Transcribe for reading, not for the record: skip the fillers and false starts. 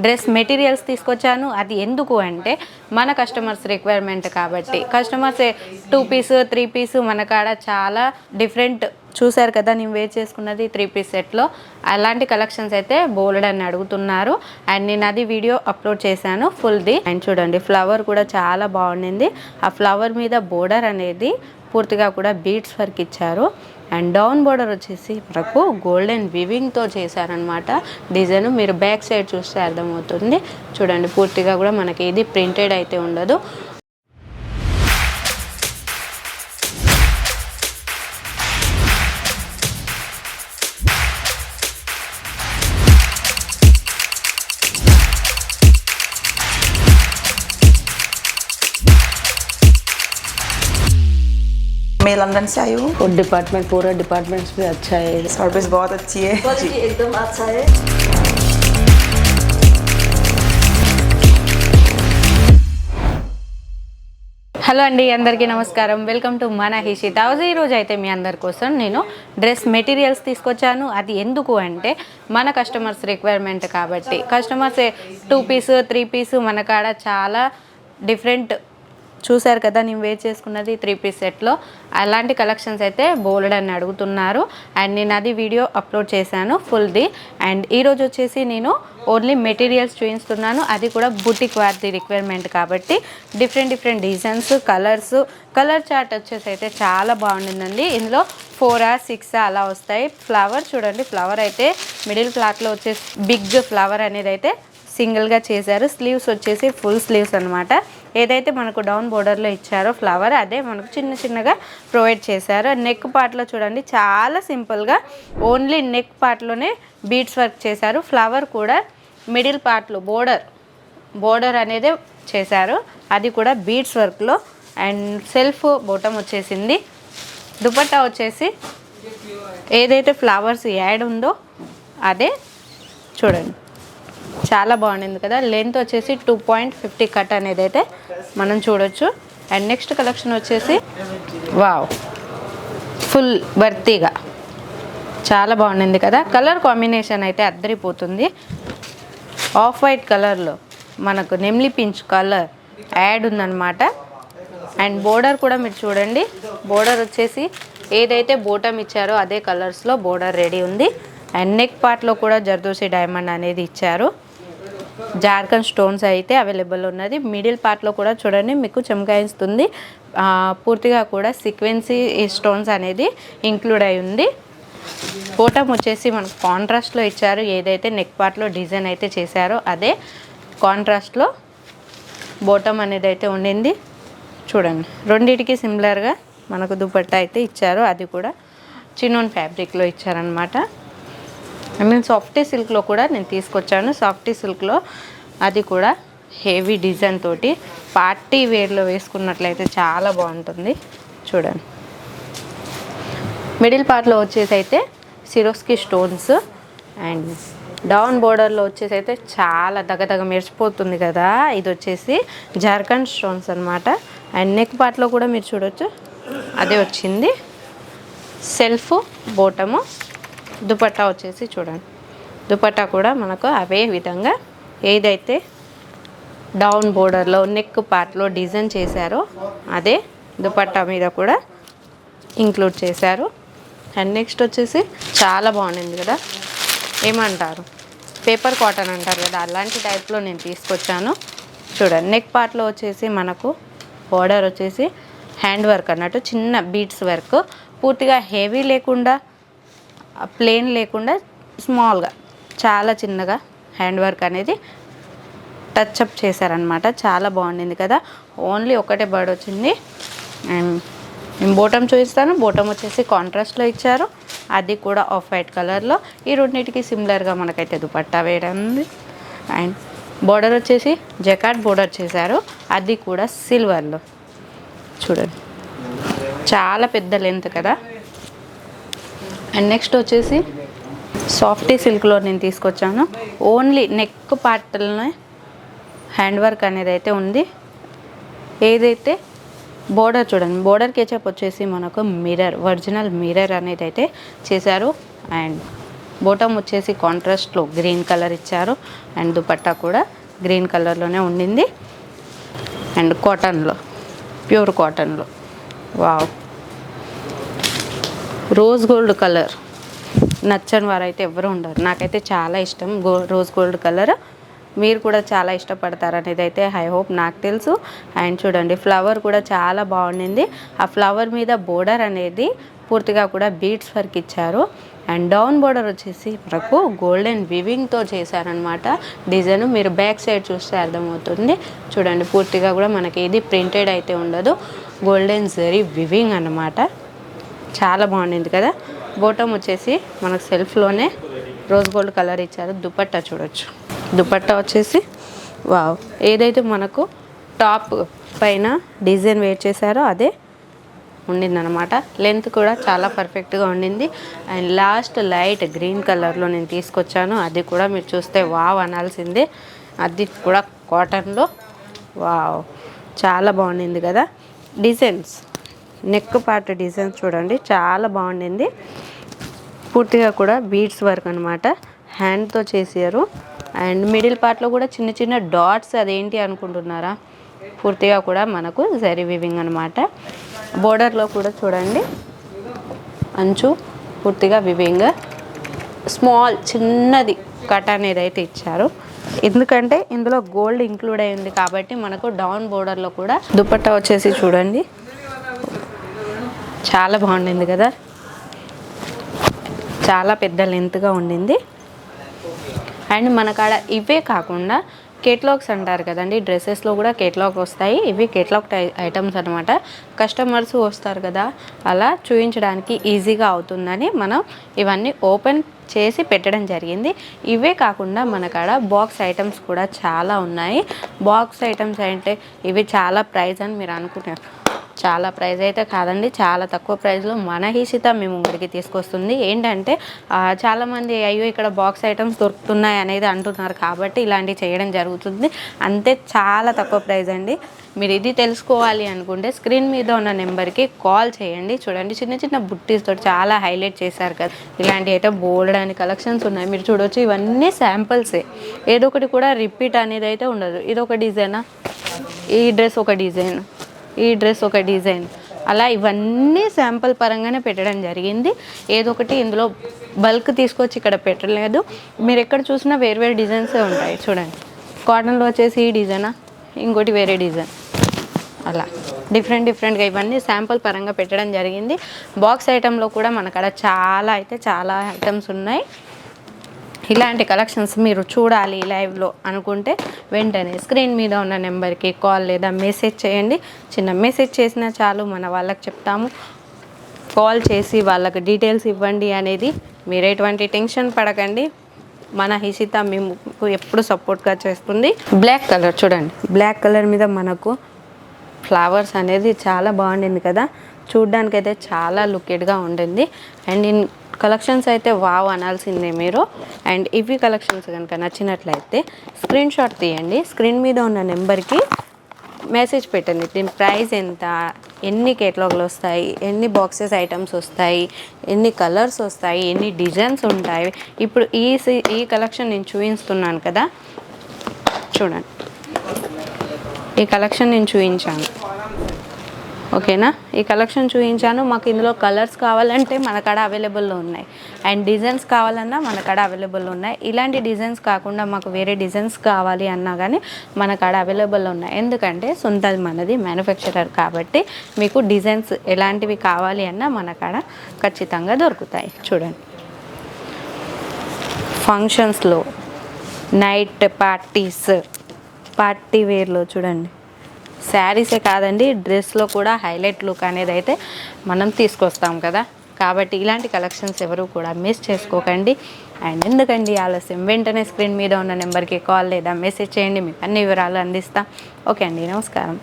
Dress materials తీసుకొచ్చాను. అది ఎందుకు అంటే మన కస్టమర్స్ రిక్వైర్మెంట్ కాబట్టి. కస్టమర్స్ 2 పీస్ 3 పీస్ మన కాడ చాలా డిఫరెంట్ చూసారు కదా, నేను వేర్ చేసుకున్నది 3 పీస్ సెట్లో. అలాంటి కలెక్షన్స్ అయితే బోలెడని అడుగుతున్నారు. అండ్ నేను అది వీడియో అప్లోడ్ చేశాను ఫుల్ది. అండ్ చూడండి ఫ్లవర్ కూడా చాలా బాగుండింది. ఆ ఫ్లవర్ మీద బోర్డర్ అనేది పూర్తిగా కూడా బీడ్స్ వర్క్ ఇచ్చారు. అండ్ డౌన్ బోర్డర్ వచ్చేసి మనకు గోల్డెన్ వివింగ్తో చేశారనమాట. డిజైన్ మీరు బ్యాక్ సైడ్ చూస్తే అర్థమవుతుంది. చూడండి పూర్తిగా కూడా మనకి ఇది ప్రింటెడ్ అయితే ఉండదు. मैं लंदन से आई हूँ। और डिपार्टमेंट पूरा डिपार्टमेंट्स भी अच्छा है, सर्विस बहुत अच्छी है, क्वालिटी एकदम अच्छा है। హలో అండి, అందరికీ నమస్కారం. వెల్కమ్ టు మన హిషిత్ హౌస్. ఈరోజు అయితే మీ అందరి కోసం నేను డ్రెస్ మెటీరియల్స్ తీసుకొచ్చాను. అది ఎందుకు అంటే మన కస్టమర్స్ రిక్వైర్మెంట్ కాబట్టి. కస్టమర్స్ 2 పీస్ 3 పీస్ మన కాడ చాలా డిఫరెంట్ చూసారు కదా, నేను వేర్ చేసుకున్నది 3 పీస్ సెట్లో. అలాంటి కలెక్షన్స్ అయితే బోలెడని అడుగుతున్నారు. అండ్ నేను అది వీడియో అప్లోడ్ చేశాను ఫుల్ది. అండ్ ఈరోజు వచ్చేసి నేను ఓన్లీ మెటీరియల్స్ చూపిస్తున్నాను. అది కూడా బుటిక్ వారి రిక్వైర్మెంట్ కాబట్టి డిఫరెంట్ డిజైన్స్, కలర్ చార్ట్ వచ్చేసి అయితే చాలా బాగుండిందండి. ఇందులో 4 or 6 అలా వస్తాయి. ఫ్లవర్ చూడండి, ఫ్లవర్ అయితే మిడిల్ ఫ్లాట్లో వచ్చేసి బిగ్ ఫ్లవర్ అనేది అయితే సింగిల్గా చేశారు. స్లీవ్స్ వచ్చేసి ఫుల్ స్లీవ్స్ అనమాట. ఏదైతే మనకు డౌన్ బోర్డర్లో ఇచ్చారో ఫ్లవర్, అదే మనకు చిన్నగా ప్రొవైడ్ చేశారు. నెక్ పార్ట్లో చూడండి చాలా సింపుల్గా ఓన్లీ నెక్ పార్ట్లోనే బీడ్స్ వర్క్ చేశారు. ఫ్లవర్ కూడా మిడిల్ పార్ట్లో బోర్డర్ అనేది చేశారు, అది కూడా బీడ్స్ వర్క్లో. అండ్ సెల్ఫ్ బోటం వచ్చేసింది. దుపట్టా వచ్చేసి ఏదైతే ఫ్లవర్స్ యాడ్ ఉందో అదే చూడండి, చాలా బాగుంది కదా. లెంత్ వచ్చేసి 2.50 కట్ అనేది అయితే మనం చూడొచ్చు. అండ్ నెక్స్ట్ కలెక్షన్ వచ్చేసి వావ్, ఫుల్ వర్తీగా చాలా బాగుంది కదా. కలర్ కాంబినేషన్ అయితే అద్దరిపోతుంది. ఆఫ్ వైట్ కలర్లో మనకు నెమ్లీ పించ్ కలర్ యాడ్ ఉందన్నమాట. అండ్ బోర్డర్ కూడా మీరు చూడండి, బోర్డర్ వచ్చేసి ఏదైతే బోటం ఇచ్చారో అదే కలర్స్లో బోర్డర్ రెడీ ఉంది. అండ్ నెక్ పార్ట్లో కూడా జర్దోసి డైమండ్ అనేది ఇచ్చారు. జార్ఖండ్ స్టోన్స్ అయితే అవైలబుల్ ఉన్నది. మిడిల్ పార్ట్లో కూడా చూడండి మీకు చమకాయిస్తుంది. పూర్తిగా కూడా సీక్వెన్సీ స్టోన్స్ అనేది ఇంక్లూడ్ అయి ఉంది. బోటం వచ్చేసి మనకు కాంట్రాస్ట్లో ఇచ్చారు. ఏదైతే నెక్ పార్ట్లో డిజైన్ అయితే చేశారో అదే కాంట్రాస్ట్లో బోటం అనేది అయితే ఉండింది. చూడండి రెండింటికి సిమిలర్గా మనకు దుపట్టా అయితే ఇచ్చారు. అది కూడా చిన్నోన్ ఫ్యాబ్రిక్లో ఇచ్చారనమాట. నేను సాఫ్టీ సిల్క్లో కూడా నేను తీసుకొచ్చాను. సాఫ్టీ సిల్క్లో అది కూడా హెవీ డిజైన్ తోటి పార్టీ వేర్లో వేసుకున్నట్లయితే చాలా బాగుంటుంది. చూడండి మిడిల్ పార్ట్లో వచ్చేసి అయితే సిరోస్కి స్టోన్స్ అండ్ డౌన్ బోర్డర్లో వచ్చేసి అయితే చాలా దగదగ మెరిసిపోతుంది కదా. ఇది వచ్చేసి జార్ఖండ్ స్టోన్స్ అనమాట. అండ్ నెక్ పార్ట్లో కూడా మీరు చూడొచ్చు అదే వచ్చింది. సెల్ఫ్ బోటము, దుపట్టా వచ్చేసి చూడండి, దుపట్టా కూడా మనకు అవే విధంగా ఏదైతే డౌన్ బోర్డర్లో నెక్ పార్ట్లో డిజైన్ చేశారో అదే దుపట్టా మీద కూడా ఇంక్లూడ్ చేశారు. అండ్ నెక్స్ట్ వచ్చేసి చాలా బాగుంది కదా, ఏమంటారు పేపర్ కాటన్ అంటారు కదా, అలాంటి టైప్లో నేను తీసుకొచ్చాను. చూడండి నెక్ పార్ట్లో వచ్చేసి మనకు బోర్డర్ వచ్చేసి హ్యాండ్ వర్క్ అన్నట్టు చిన్న బీడ్స్ వర్క్, పూర్తిగా హెవీ లేకుండా ప్లెయిన్ లేకుండా స్మాల్గా చాలా చిన్నగా హ్యాండ్ వర్క్ అనేది టచ్అప్ చేశారనమాట. చాలా బాగుండింది కదా. ఓన్లీ ఒకటే బర్డ్ వచ్చింది. అండ్ నేను బోటం చూపిస్తాను. బోటం వచ్చేసి కాంట్రాస్ట్లో ఇచ్చారు, అది కూడా ఆఫ్ వైట్ కలర్లో. ఈ రెండింటికి సిమిలర్గా మనకైతే దుపట్టా వేయడం ఉంది. అండ్ బోర్డర్ వచ్చేసి జకాట్ బోర్డర్ చేశారు, అది కూడా సిల్వర్లో. చూడండి చాలా పెద్ద లెంత్ కదా. అండ్ నెక్స్ట్ వచ్చేసి సాఫ్టీ సిల్క్లో నేను తీసుకొచ్చాను. ఓన్లీ నెక్ పార్ట్లోనే హ్యాండ్ వర్క్ అనేది అయితే ఉంది. ఏదైతే బోర్డర్ చూడండి, బోర్డర్ కేచప్ వచ్చేసి మనకు మిర్రర్, ఒరిజినల్ మిర్రర్ అనేది అయితే చేశారు. అండ్ బోటం వచ్చేసి కాంట్రాస్ట్లో గ్రీన్ కలర్ ఇచ్చారు అండ్ దుపట్టా కూడా గ్రీన్ కలర్లోనే ఉండింది అండ్ కాటన్లో, ప్యూర్ కాటన్లో. వావ్, రోజ్ గోల్డ్ కలర్ నచ్చని వారైతే ఎవరు ఉండరు. నాకైతే చాలా ఇష్టం రోజ్ గోల్డ్ కలర్. మీరు కూడా చాలా ఇష్టపడతారనేది అయితే ఐ హోప్ నాకు తెలుసు. అండ్ చూడండి ఫ్లవర్ కూడా చాలా బాగుండింది. ఆ ఫ్లవర్ మీద బోర్డర్ అనేది పూర్తిగా కూడా బీడ్స్ వర్క్ ఇచ్చారు. అండ్ డౌన్ బోర్డర్ వచ్చేసి మనకు గోల్డెన్ వివింగ్తో చేశారనమాట డిజైన్. మీరు బ్యాక్ సైడ్ చూస్తే అర్థమవుతుంది. చూడండి పూర్తిగా కూడా మనకి ఇది ప్రింటెడ్ అయితే ఉండదు, గోల్డెన్ జరీ వివింగ్ అన్నమాట. చాలా బాగుండింది కదా. బోటం వచ్చేసి మనకు సెల్ఫ్లోనే రోజ్ గోల్డ్ కలర్ ఇచ్చారు. దుపట్టా చూడొచ్చు, దుపట్టా వచ్చేసి వావ్, ఏదైతే మనకు టాప్ పైన డిజైన్ వేర్ చేశారో అదే ఉండిందనమాట. లెంత్ కూడా చాలా పర్ఫెక్ట్గా ఉండింది. అండ్ లాస్ట్ లైట్ గ్రీన్ కలర్లో నేను తీసుకొచ్చాను. అది కూడా మీరు చూస్తే వావ్ అనాల్సిందే. అది కూడా కాటన్లో. వావ్, చాలా బాగుండింది కదా. డిజైన్స్, నెక్ పార్ట్ డిజైన్స్ చూడండి చాలా బాగుండింది. పూర్తిగా కూడా బీడ్స్ వర్క్ అనమాట, హ్యాండ్తో చేసారు. అండ్ మిడిల్ పార్ట్లో కూడా చిన్న చిన్న డాట్స్, అదేంటి అనుకుంటున్నారా, పూర్తిగా కూడా మనకు జరీ వివింగ్ అనమాట. బోర్డర్లో కూడా చూడండి అంచు పూర్తిగా వివింగ్, స్మాల్ చిన్నది కట్ అనేది అయితే ఇచ్చారు. ఎందుకంటే ఇందులో గోల్డ్ ఇంక్లూడ్ అయింది కాబట్టి మనకు డౌన్ బోర్డర్లో కూడా. దుపట్టా వచ్చేసి చూడండి చాలా బాగుండింది కదా, చాలా పెద్ద లెంత్గా ఉండింది. అండ్ మన కాడ ఇవే కాకుండా కేటలాగ్స్ అంటారు కదండి, డ్రెస్సెస్లో కూడా కేటలాగ్ వస్తాయి. ఇవి కేటలాగ్ ఐటమ్స్ అనమాట. కస్టమర్స్ వస్తారు కదా, అలా చూపించడానికి ఈజీగా అవుతుందని మనం ఇవన్నీ ఓపెన్ చేసి పెట్టడం జరిగింది. ఇవే కాకుండా మన కాడ బాక్స్ ఐటమ్స్ కూడా చాలా ఉన్నాయి. బాక్స్ ఐటమ్స్ అంటే ఇవి చాలా ప్రైస్ అని మీరు అనుకుంటారు. చాలా ప్రైస్ అయితే కాదండి, చాలా తక్కువ ప్రైస్లో మన హీషిత మేము ముందుకి తీసుకొస్తుంది. ఏంటంటే చాలామంది అయ్యో ఇక్కడ బాక్స్ ఐటమ్స్ దొరుకుతున్నాయి అనేది అంటున్నారు కాబట్టి ఇలాంటివి చేయడం జరుగుతుంది. అంతే, చాలా తక్కువ ప్రైస్ అండి. మీరు ఇది తెలుసుకోవాలి అనుకుంటే స్క్రీన్ మీద ఉన్న నెంబర్కి కాల్ చేయండి. చూడండి చిన్న చిన్న బుట్టీస్తో చాలా హైలైట్ చేశారు కదా. ఇలాంటి అయితే బోల్డ్ అని కలెక్షన్స్ ఉన్నాయి, మీరు చూడవచ్చు. ఇవన్నీ శాంపిల్సే, ఏదో ఒకటి కూడా రిపీట్ అనేది అయితే ఉండదు. ఇది ఒక డిజైనా, ఈ డ్రెస్ ఒక డిజైన్, ఈ డ్రెస్ ఒక డిజైన్, అలా ఇవన్నీ శాంపుల్ పరంగానే పెట్టడం జరిగింది. ఏదో ఒకటి ఇందులో బల్క్ తీసుకొచ్చి ఇక్కడ పెట్టలేదు. మీరు ఎక్కడ చూసినా వేరు డిజైన్సే ఉంటాయి. చూడండి కాటన్లో వచ్చేసి ఈ డిజైనా, ఇంకోటి వేరే డిజైన్, అలా డిఫరెంట్గా ఇవన్నీ శాంపుల్ పరంగా పెట్టడం జరిగింది. బాక్స్ ఐటెంలో కూడా మనకాడ చాలా ఐటమ్స్ ఉన్నాయి. ఇలాంటి కలెక్షన్స్ మీరు చూడాలి లైవ్లో అనుకుంటే వెంటనే స్క్రీన్ మీద ఉన్న నెంబర్కి కాల్ లేదా మెసేజ్ చేయండి. చిన్న మెసేజ్ చేసినా చాలు, మన వాళ్ళకి చెప్తాము. కాల్ చేసి వాళ్ళకి డీటెయిల్స్ ఇవ్వండి అనేది. మీరు ఎటువంటి టెన్షన్ పడకండి, మన హీషిత మీకు ఎప్పుడు సపోర్ట్గా చేస్తుంది. బ్లాక్ కలర్ చూడండి, బ్లాక్ కలర్ మీద మనకు ఫ్లవర్స్ అనేది చాలా బాగుండింది కదా. చూడ్డానికైతే చాలా లుకెడ్గా ఉండింది. అండ్ ఇన్ కలెక్షన్స్ అయితే వావ్ అనాల్సిందే మీరు. అండ్ ఇవి కలెక్షన్స్ కనుక నచ్చినట్లయితే స్క్రీన్ షాట్ తీయండి, స్క్రీన్ మీద ఉన్న నెంబర్కి మెసేజ్ పెట్టండి. దీని ప్రైస్ ఎంత, ఎన్ని కేటలాగ్లు వస్తాయి, ఎన్ని బాక్సెస్ ఐటమ్స్ వస్తాయి, ఎన్ని కలర్స్ వస్తాయి, ఎన్ని డిజైన్స్ ఉంటాయి. ఇప్పుడు ఈ కలెక్షన్ నేను చూపిస్తున్నాను కదా, చూడండి ఈ కలెక్షన్ నేను చూపించాను, ఓకేనా. ఈ కలెక్షన్ చూపించాను. మాకు ఇందులో కలర్స్ కావాలంటే మన కాడ అవైలబుల్లో ఉన్నాయి, అండ్ డిజైన్స్ కావాలన్నా మన కాడ అవైలబుల్లో ఉన్నాయి. ఇలాంటి డిజైన్స్ కాకుండా మాకు వేరే డిజైన్స్ కావాలి అన్నా కానీ మన కాడ అవైలబుల్లో ఉన్నాయి. ఎందుకంటే సొంతది మనది మ్యానుఫ్యాక్చరర్ కాబట్టి మీకు డిజైన్స్ ఎలాంటివి కావాలి అన్నా మన కాడ ఖచ్చితంగా దొరుకుతాయి. చూడండి ఫంక్షన్స్లో, నైట్ పార్టీ వేర్లో చూడండి, శారీసే కాదండి డ్రెస్లో కూడా హైలైట్ లుక్ అనేది అయితే మనం తీసుకొస్తాం కదా. కాబట్టి ఇలాంటి కలెక్షన్స్ ఎవరు కూడా మిస్ చేసుకోకండి. అండ్ ఎందుకండి ఆలస్యం, వెంటనే స్క్రీన్ మీద ఉన్న నెంబర్కి కాల్ లేదా మెసేజ్ చేయండి, మీకు అన్ని వివరాలు అందిస్తాం. ఓకే అండి, నమస్కారం.